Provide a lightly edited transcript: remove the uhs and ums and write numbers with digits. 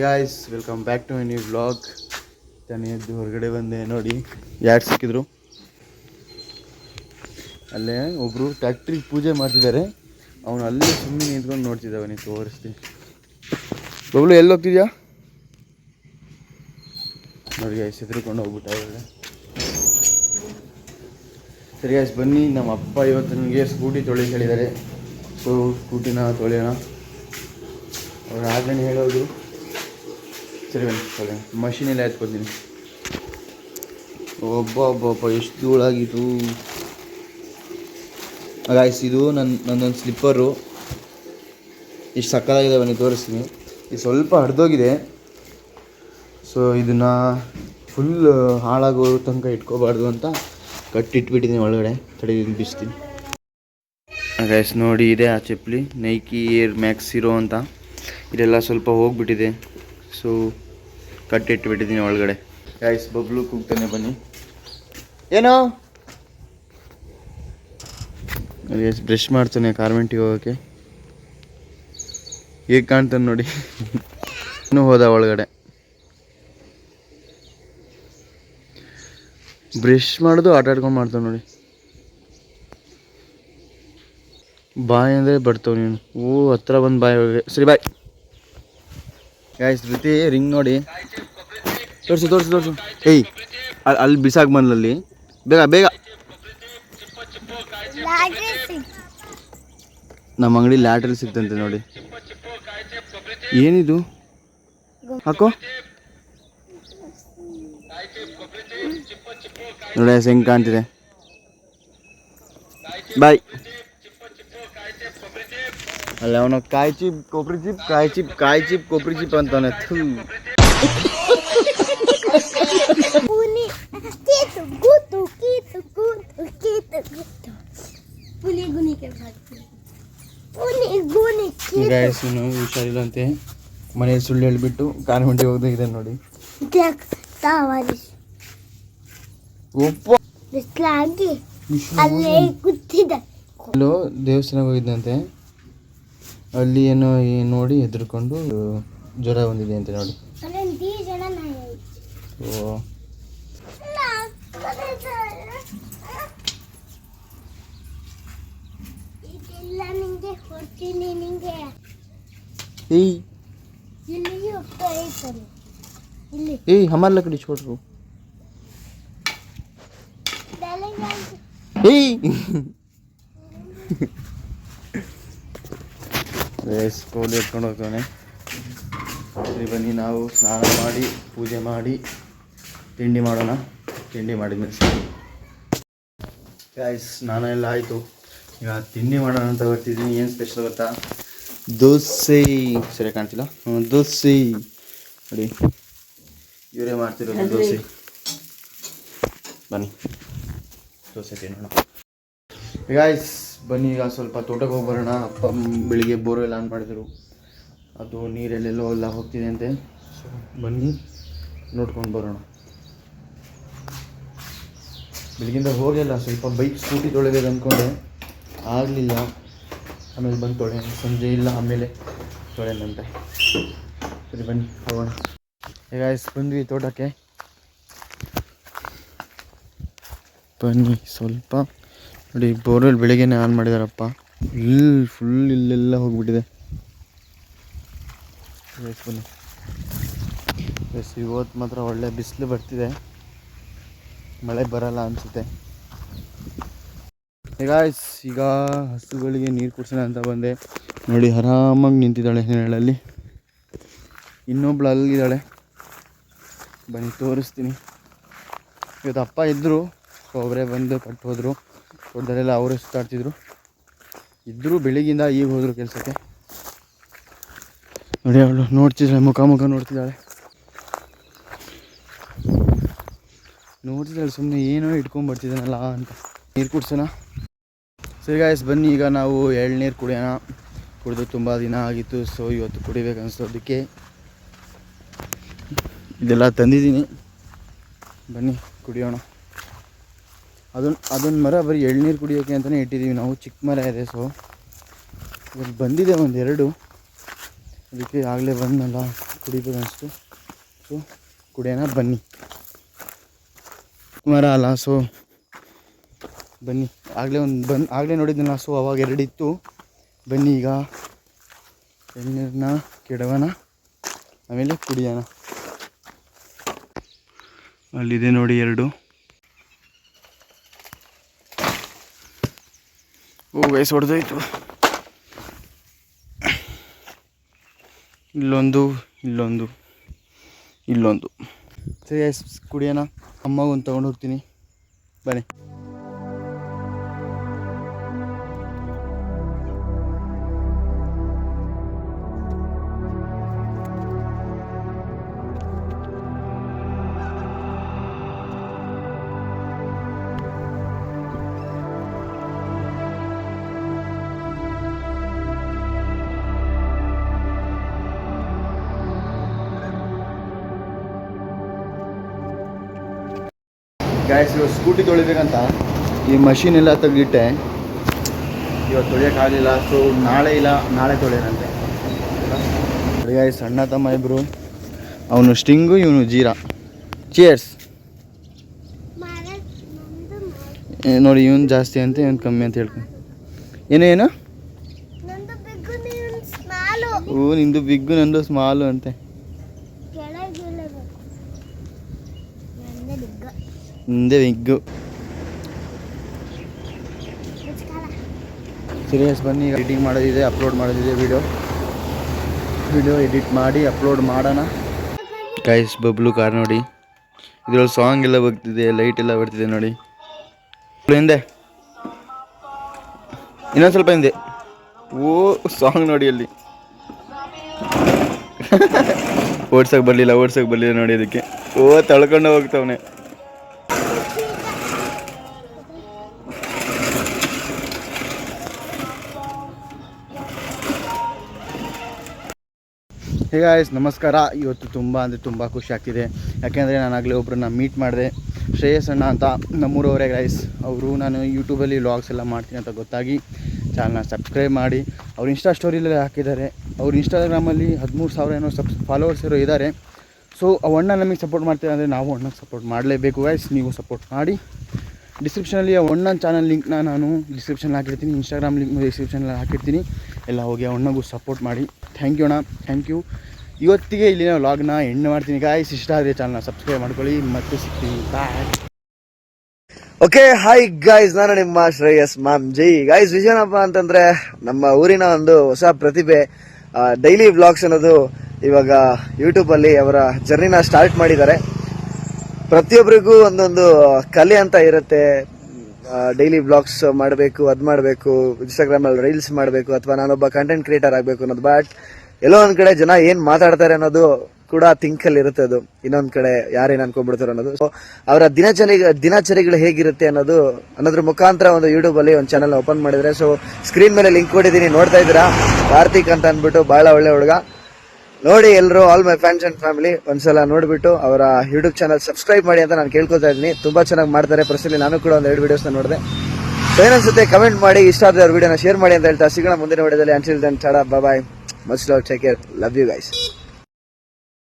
Guys welcome back to my new vlog. ತಾನೇ ಎದ್ದು ಹೊರಗಡೆ ಬಂದೆ. ನೋಡಿ ಯಾರು ಸಿಕ್ಕಿದ್ರು. ಅಲ್ಲೇ ಒಬ್ಬರು ಫ್ಯಾಕ್ಟ್ರಿಗೆ ಪೂಜೆ ಮಾಡ್ತಿದ್ದಾರೆ. ಅವನು ಅಲ್ಲೇ ಸುಮ್ಮನೆ ನಿಂತ್ಕೊಂಡು ನೋಡ್ತಿದ್ದಾವೆ. ನೀವು ತೋರಿಸ್ತೀನಿ. ಬಬ್ಲು ಎಲ್ಲಿ ಹೋಗ್ತಿದ್ಯಾ? ನೋಡಿ ಗಾಯ್ಸ್ ಹೆದರ್ಕೊಂಡು ಹೋಗ್ಬಿಟ್ಟ ಇವಾಗ. ಸರಿ ಗಾಯ್ಸ್ ಬನ್ನಿ, ನಮ್ಮ ಅಪ್ಪ ಇವತ್ತು ನನಗೆ ಸ್ಕೂಟಿ ತೊಳಿ ಹೇಳಿದ್ದಾರೆ. ಸೊ ಸ್ಕೂಟಿನ ತೊಳೆಯೋಣ. ಅವ್ರು ಆಗಲೇ ಹೇಳೋದು. ಸರಿ ಬನ್ನಿ ತೊಳೆಯೋಣ. ಮಷೀನೆಲ್ಲ ಎತ್ಕೊತೀನಿ. ಒಬ್ಬ ಎಷ್ಟು ಧೂಳಾಗಿತ್ತು ಗಾಯ್ಸ್. ಇದು ನನ್ನೊಂದು ಸ್ಲಿಪ್ಪರು. ಇಷ್ಟು ಸಕ್ಕತ್ತಾಗಿದೆ. ಬನ್ನಿ ತೋರಿಸ್ತೀನಿ. ಇದು ಸ್ವಲ್ಪ ಹರಿದೋಗಿದೆ. ಸೊ ಇದನ್ನು ಫುಲ್ ಹಾಳಾಗೋ ತನಕ ಇಟ್ಕೋಬಾರ್ದು ಅಂತ ಕಟ್ಟಿಟ್ಬಿಟ್ಟಿದ್ದೀನಿ ಒಳಗಡೆ. ತಡೆ ಬಿಸ್ತೀನಿ ಗಾಯ್ಸ್. ನೋಡಿ ಇದೆ ಆ ಚಪ್ಪಲಿ, ನೈಕಿ ಏರ್ ಮ್ಯಾಕ್ಸ್ ಇರೋ ಅಂತ. ಇದೆಲ್ಲ ಸ್ವಲ್ಪ ಹೋಗ್ಬಿಟ್ಟಿದೆ. ಸೊ ಕಟ್ಟಿಟ್ಬಿಟ್ಟಿದ್ದೀನಿ ಒಳಗಡೆ. ಗಾಯ್ಸ್ ಬಬ್ಲು ಕೂಗ್ತಾನೆ. ಬನ್ನಿ. ಏನೋ ಗಾಯ್ಸ್ ಬ್ರಷ್ ಮಾಡ್ತಾನೆ ಕಾರ್ಮೆಂಟಿಗೆ ಹೋಗೋಕ್ಕೆ. ಹೇಗೆ ಕಾಣ್ತಾನೆ ನೋಡಿ. ಇನ್ನೂ ಹೋದ ಒಳಗಡೆ. ಬ್ರಷ್ ಮಾಡೋದು ಆಟ ಆಡ್ಕೊಂಡು ಮಾಡ್ತಾವೆ ನೋಡಿ. ಬಾಯ್ ಅಂದರೆ ಬರ್ತಾವೆ ನೀನು. ಹತ್ರ ಬಂದು ಬಾಯ್ ಹೋಗಿ. ಸರಿ ಬಾಯ್. ಗಾಯ್ಸ್ ಧೃತಿ ರಿಂಗ್ ನೋಡಿ. ತೋರಿಸು. ಏಯ್ ಅಲ್ಲಿ ಬಿಸಾಕ್ ಬಂದ್ಲಲ್ಲಿ. ಬೇಗ ನಮ್ಮ ಅಂಗಡಿ ಲ್ಯಾಟ್ರಿ ಸಿಗ್ತಂತೆ ನೋಡಿ. ಏನಿದು ಹಾಕೋ ನೋಡಿ ಹೆಂಗೆ ಕಾಣ್ತಿದೆ. ಬಾಯ್. ಅಲ್ಲ ಅವನು ಕಾಯಿ ಚಿಪ್ ಕೊಬ್ಬರಿ ಚಿಪ್ ಕೊಬ್ಬರಿ ಚಿಪ್ ಅಂತಾನೆ. ಹುಷಾರಿಲ್ಲ ಅಂತೆ. ಮನೇಲಿ ಸುಳ್ಳು ಹೇಳ್ಬಿಟ್ಟು ಕಾರ್ಮೆಂಟಿಗೆ ಹೋಗಿದೆ ನೋಡಿ. ಅಲ್ಲೋ ದೇವಸ್ಥಾನಕ್ಕೆ ಹೋಗಿದ್ದಂತೆ. ಅಲ್ಲಿ ಏನೋ ನೋಡಿ ಹೆದರ್ಕೊಂಡು ಜ್ವರ ಬಂದಿದೆ ಅಂತ ನೋಡಿ. ಓ हमारे लकड़ी छोड़ रो. ಸ್ಕೂಲ್ ಎತ್ಕೊಂಡು ಹೋಗ್ತಾನೆ. ಸರಿ ಬನ್ನಿ ನಾವು ಸ್ನಾನ ಮಾಡಿ ಪೂಜೆ ಮಾಡಿ ತಿಂಡಿ ಮಾಡೋಣ. ತಿಂಡಿ ಮಾಡಿದ್ಮೇಲೆ ಸರಿ ಗಾಯ್ಸ್ ಸ್ನಾನ ಎಲ್ಲ ಆಯಿತು. ಈಗ ತಿಂಡಿ ಮಾಡೋಣ ಅಂತ ಬರ್ತಿದ್ದೀನಿ. ಏನು ಸ್ಪೆಷಲ್ ಗೊತ್ತಾ? ದೋಸೆ. ಸರಿ ಕಾಣ್ತಿಲ್ಲ. ದೋಸೆ ನೋಡಿ, ಇವರೇ ಮಾಡ್ತಿರೋದು ದೋಸೆ. ಬನ್ನಿ ದೋಸೆ ತಿನ್ನೋಣ. ಗಾಯ್ಸ್ ಬನ್ನಿ ಈಗ ಸ್ವಲ್ಪ ತೋಟಕ್ಕೆ ಹೋಗಿ ಬರೋಣ. ಅಪ್ಪ ಬೆಳಿಗ್ಗೆ ಬೋರ್ವೆಲ್ ಆನ್ ಮಾಡಿದರು. ಅದು ನೀರೆಲ್ಲೆಲ್ಲೋ ಎಲ್ಲ ಹೋಗ್ತಿದೆ ಅಂತೆ. ಸೊ ಬನ್ನಿ ನೋಡ್ಕೊಂಡು ಬರೋಣ. ಬೆಳಗಿಂದ ಹೋಗಲಿಲ್ಲ. ಸ್ವಲ್ಪ ಬೈಕ್ ಸ್ಕೂಟಿ ತೊಳೆಬೇಕು ಅಂದ್ಕೊಂಡೆ, ಆಗಲಿಲ್ಲ. ಆಮೇಲೆ ಬಂದು ತೊಳೆಯೋಣ. ಸಂಜೆ ಇಲ್ಲ ಆಮೇಲೆ ತೊಳೆಯೋಣಂತೆ. ಸರಿ ಬನ್ನಿ ಹೋಗೋಣ. ಗಾಯ್ಸ್ ಬಂದ್ವಿ ತೋಟಕ್ಕೆ. ಬನ್ನಿ ಸ್ವಲ್ಪ ನೋಡಿ. ಬೋರ್ವೆಲ್ ಬೆಳಿಗ್ಗೆನೇ ಆನ್ ಮಾಡಿದಾರಪ್ಪ. ಫುಲ್ ಇಲ್ಲೆಲ್ಲ ಹೋಗ್ಬಿಟ್ಟಿದೆ. ಬನ್ನಿ. ಇವತ್ತು ಮಾತ್ರ ಒಳ್ಳೆ ಬಿಸಿಲು ಬರ್ತಿದೆ. ಮಳೆ ಬರಲ್ಲ ಅನಿಸುತ್ತೆ. ಗಾಯ್ಸ್ ಈಗ ಹಸುಗಳಿಗೆ ನೀರು ಕುಡ್ಸೋಣ ಅಂತ ಬಂದೆ. ನೋಡಿ ಆರಾಮಾಗಿ ನಿಂತಿದ್ದಾಳೆ ನೆರಳಲ್ಲಿ. ಇನ್ನೊಬ್ಳು ಅಲ್ಲಿದ್ದಾಳೆ. ಬನ್ನಿ ತೋರಿಸ್ತೀನಿ. ಇವತ್ತು ಅಪ್ಪ ಇದ್ದರು. ಒಬ್ಬರೇ ಬಂದು ಕಟ್ಟು ಹೋದರು. ತೋಟದಲ್ಲೆಲ್ಲ ಅವರೇ ಸುತ್ತಾಡ್ತಿದ್ರು. ಇದ್ದರು ಬೆಳಿಗ್ಗಿಂದ ಈಗ ಹೋದರು ಕೆಲಸಕ್ಕೆ. ನೋಡಿ ಅವಳು ನೋಡ್ತಿದ್ದಾಳೆ, ಮುಖ ನೋಡ್ತಿದ್ದಾಳೆ. ಸುಮ್ಮನೆ ಏನೋ ಇಟ್ಕೊಂಡ್ಬರ್ತಿದ್ದಾನಲ್ಲ ಅಂತ. ನೀರು ಕುಡ್ಸೋಣ. ಸರಿ ಗಾಯ್ಸ್ ಬನ್ನಿ ಈಗ ನಾವು ಎಳ್ನೀರು ಕುಡಿಯೋಣ. ಕುಡಿದು ತುಂಬ ದಿನ ಆಗಿತ್ತು. ಸೊ ಇವತ್ತು ಕುಡಿಬೇಕು ಅನಿಸೋದಕ್ಕೆ ಇದೆಲ್ಲ ತಂದಿದ್ದೀನಿ. ಬನ್ನಿ ಕುಡಿಯೋಣ. ಅದೊಂದು ಮರ ಬರೀ ಎಳ್ನೀರು ಕುಡಿಯೋಕ್ಕೆ ಅಂತಲೇ ಇಟ್ಟಿದ್ದೀವಿ ನಾವು. ಚಿಕ್ಕ ಮರ ಇದೆ. ಸೊ ಇವಾಗ ಬಂದಿದೆ ಒಂದೆರಡು. ಅದಕ್ಕೆ ಆಗಲೇ ಬಂದಲ್ಲ ಕುಡಿಬೇಕು ಅನಿಸ್ತು. ಸೊ ಕುಡಿಯೋಣ ಬನ್ನಿ. ಮರ ಅಲ್ಲ, ಸೊ ಬನ್ನಿ. ಆಗಲೇ ನೋಡಿದ್ನಲ್ಲ, ಸೊ ಅವಾಗ 2 ಇತ್ತು. ಬನ್ನಿ ಈಗ ಎಣ್ಣೆರನ್ನ ಕೆಡವಣ, ಆಮೇಲೆ ಕುಡಿಯೋಣ. ಅಲ್ಲಿದೆ ನೋಡಿ 2. ಓ ಗೈಸ್, ಹೊಡೆದೋಯ್ತು. ಇಲ್ಲೊಂದು ಸರಿ ಗೈಸ್, ಕುಡಿಯೋಣ. ಅಮ್ಮಗೊಂದು ತೊಗೊಂಡು ಹೋಗ್ತೀನಿ, ಬನ್ನಿ. ಗ್ಯಾಸ್ ಸ್ಕೂಟಿ ತೊಳಿಬೇಕಂತ ಈ ಮಷೀನ್ ಎಲ್ಲ ತೆಗೆದಿಟ್ಟೆ. ಇವತ್ತು ತೊಳಿಯೋಕ್ಕಾಗಲಿಲ್ಲ, ಸೊ ನಾಳೆ ತೊಳೆಯೋಣಂತೆ. ಗ್ಯಾಸ್ ಅಣ್ಣ ತಮ್ಮ ಇಬ್ಬರು, ಅವನು ಸ್ಟಿಂಗು, ಇವನು ಜೀರಾ. ಚಿಯರ್ಸ್. ನೋಡಿ, ಇವನು ಜಾಸ್ತಿ ಅಂತ ಇವನು ಕಮ್ಮಿ ಅಂತ ಹೇಳ್ಕೊಂಡು. ಏನು ಓ, ನಿಂದು ಬಿಗ್ಗು, ನಂದು ಸ್ಮಾಲು ಅಂತೆ. ಹಿಂದೆ ವಿಗ್ಗು. ಸೀರಿಯಸ್, ಬನ್ನಿ. ಎಡಿಟಿಂಗ್ ಮಾಡೋದಿದೆ, ಅಪ್ಲೋಡ್ ಮಾಡೋದಿದೆ. ವಿಡಿಯೋ ಎಡಿಟ್ ಮಾಡಿ ಅಪ್ಲೋಡ್ ಮಾಡೋಣ. ಗೈಸ್, ಬಬ್ಲು ಕಾರ್ ನೋಡಿ, ಇದರಲ್ಲಿ ಸಾಂಗ್ ಎಲ್ಲ ಬರ್ತಿದೆ, ಲೈಟ್ ಎಲ್ಲ ಬರ್ತಿದೆ ನೋಡಿ. ಹಿಂದೆ ಇನ್ನೊಂದು ಸ್ವಲ್ಪ ಹಿಂದೆ. ಓ, ಸಾಂಗ್ ನೋಡಿ ಅಲ್ಲಿ. ಓಡ್ಸೋಕೆ ಬರಲಿಲ್ಲ ನೋಡಿ ಅದಕ್ಕೆ. ಓ, ತಳ್ಕೊಂಡು ಹೋಗ್ತವನೆ. ಹೇ ಗಾಯ್ಸ್, ನಮಸ್ಕಾರ. ಇವತ್ತು ತುಂಬ ಖುಷಿ ಆಗ್ತಿದೆ. ಯಾಕೆಂದರೆ ನಾನಾಗಲೇ ಒಬ್ಬರನ್ನ ಮೀಟ್ ಮಾಡಿದೆ, ಶ್ರೇಯಸ್ ಅಣ್ಣ ಅಂತ, ನಮ್ಮೂರವರೇ ಗೈಸ್. ನಾನು ಯೂಟ್ಯೂಬಲ್ಲಿ ವ್ಲಾಗ್ಸ್ ಎಲ್ಲ ಮಾಡ್ತೀನಿ ಅಂತ ಗೊತ್ತಾಗಿ ಚಾನಲ್ನ ಸಬ್ಸ್ಕ್ರೈಬ್ ಮಾಡಿ. ಅವ್ರು ಇನ್ಸ್ಟಾ ಸ್ಟೋರಿಲೇ ಹಾಕಿದ್ದಾರೆ. ಅವ್ರು ಇನ್ಸ್ಟಾಗ್ರಾಮಲ್ಲಿ 13,000 ಏನೋ ಫಾಲೋವರ್ಸ್ ಇದ್ದಾರೆ. ಸೊ ಅಣ್ಣ ನಮಗೆ ಸಪೋರ್ಟ್ ಮಾಡ್ತಾರೆ ಅಂದರೆ ನಾವು ಅಣ್ಣಗೆ ಸಪೋರ್ಟ್ ಮಾಡಲೇಬೇಕು ಗೈಸ್. ನೀವು ಸಪೋರ್ಟ್ ಮಾಡಿ. ಡಿಸ್ಕ್ರಿಪ್ಷನಲ್ಲಿ ಅಣ್ಣನ ಚಾನಲ್ ಲಿಂಕ್ನ ನಾನು ಡಿಸ್ಕ್ರಿಪ್ಷನಲ್ಲಿ ಹಾಕಿರ್ತೀನಿ, ಇನ್ಸ್ಟಾಗ್ರಾಮ್ ಲಿಂಕ್ ಡಿಸ್ಕ್ರಿಪ್ಷನಲ್ಲಿ ಹಾಕಿರ್ತೀನಿ. ಎಲ್ಲ ಹೋಗಿ ಅಣ್ಣಗೂ ಸಪೋರ್ಟ್ ಮಾಡಿ. ಥ್ಯಾಂಕ್ ಯು ಅಣ್ಣ, ಥ್ಯಾಂಕ್ ಯು. ಇವತ್ತಿಗೆ ಇಲ್ಲಿನ ವ್ಲಾಗ್ನ ಎಂಡ್ ಮಾಡ್ತೀನಿ ಗಾಯ್ಸ್. ಇಷ್ಟ ಆದರೆ ಚಾನಲ್ನ ಸಬ್ಸ್ಕ್ರೈಬ್ ಮಾಡ್ಕೊಳ್ಳಿ. ಮತ್ತೆ ಸಿಗ್ತೀನಿ, ಬಾಯ್. ಓಕೆ, ಹಾಯ್ ಗಾಯ್ಸ್, ನಾನು ನಿಮ್ಮ ಶ್ರೇಯಸ್ ಮಾಮ್ ಜೈ. ಗಾಯ್ಸ್, ವಿಷಯನಪ್ಪ ಅಂತಂದ್ರೆ, ನಮ್ಮ ಊರಿನ ಒಂದು ಹೊಸ ಪ್ರತಿಭೆ ಡೈಲಿ ವ್ಲಾಗ್ಸ್ ಅನ್ನೋದು ಇವಾಗ ಯೂಟ್ಯೂಬ್ ಅಲ್ಲಿ ಅವರ ಜರ್ನಿನ ಸ್ಟಾರ್ಟ್ ಮಾಡಿದ್ದಾರೆ. ಪ್ರತಿಯೊಬ್ಬರಿಗೂ ಒಂದೊಂದು ಕಲೆ ಅಂತ ಇರುತ್ತೆ. ಡೈಲಿ ವ್ಲಾಗ್ಸ್ ಮಾಡಬೇಕು, ಅದು ಮಾಡಬೇಕು, ಇನ್ಸ್ಟಾಗ್ರಾಮ್ ಅಲ್ಲಿ ರೀಲ್ಸ್ ಮಾಡಬೇಕು, ಅಥವಾ ನಾನೊಬ್ಬ ಕಂಟೆಂಟ್ ಕ್ರಿಯೇಟರ್ ಆಗಬೇಕು ಅನ್ನೋದು. ಬಟ್ ಎಲ್ಲೋ ಒಂದ್ ಕಡೆ ಜನ ಏನ್ ಮಾತಾಡ್ತಾರೆ ಅನ್ನೋದು ಕೂಡ ಥಿಂಕಲ್ಲಿ ಇರುತ್ತೆ. ಅದು ಇನ್ನೊಂದ್ ಕಡೆ ಯಾರೇನ್ ಅನ್ಕೊಂಡ್ಬಿಡ್ತಾರೆ ಅನ್ನೋದು. ಸೊ ಅವರ ದಿನಚರಿಗಳು ಹೇಗಿರುತ್ತೆ ಅನ್ನೋದ್ರ ಮುಖಾಂತರ ಒಂದು ಯೂಟ್ಯೂಬ್ ಅಲ್ಲಿ ಒಂದು ಚಾನಲ್ ಓಪನ್ ಮಾಡಿದ್ರೆ. ಸೊ ಸ್ಕ್ರೀನ್ ಮೇಲೆ ಲಿಂಕ್ ಕೊಟ್ಟಿದ್ದೀನಿ, ನೋಡ್ತಾ ಇದ್ದೀರಾ. ಕಾರ್ತಿಕ್ ಅಂತ ಅಂದ್ಬಿಟ್ಟು ಬಹಳ ಒಳ್ಳೆ ಹುಡುಗ. ನೋಡಿ ಎಲ್ಲರೂ, all my fans and family, ಒಂದ್ಸಲ ನೋಡ್ಬಿಟ್ಟು ಅವರ ಯೂಟ್ಯೂಬ್ ಚಾನಲ್ ಸಬ್ಸ್ಕ್ರೈಬ್ ಮಾಡಿ ಅಂತ ನಾನು ಕೇಳ್ಕೊತಾ ಇದ್ದೀನಿ. ತುಂಬಾ ಚೆನ್ನಾಗಿ ಮಾಡ್ತಾರೆ. ಪರ್ಸನಲಿ ನಾನು ಕೂಡ ಒಂದು 2 ವಿಡಿಯೋಸ್ನ ನೋಡಿದೆ. ಏನನ್ಸುತ್ತೆ ಕಮೆಂಟ್ ಮಾಡಿ. ಇಷ್ಟ ಆದ್ರೆ ಅವ್ರ ವಿಡಿಯೋನ ಶೇರ್ ಮಾಡಿ ಅಂತ ಹೇಳ್ತಾ ಸಿಗೋಣ ಮುಂದಿನ ವಿಡಿಯೋದಲ್ಲಿ. Until then, tada, bye, much love, take care, love you guys.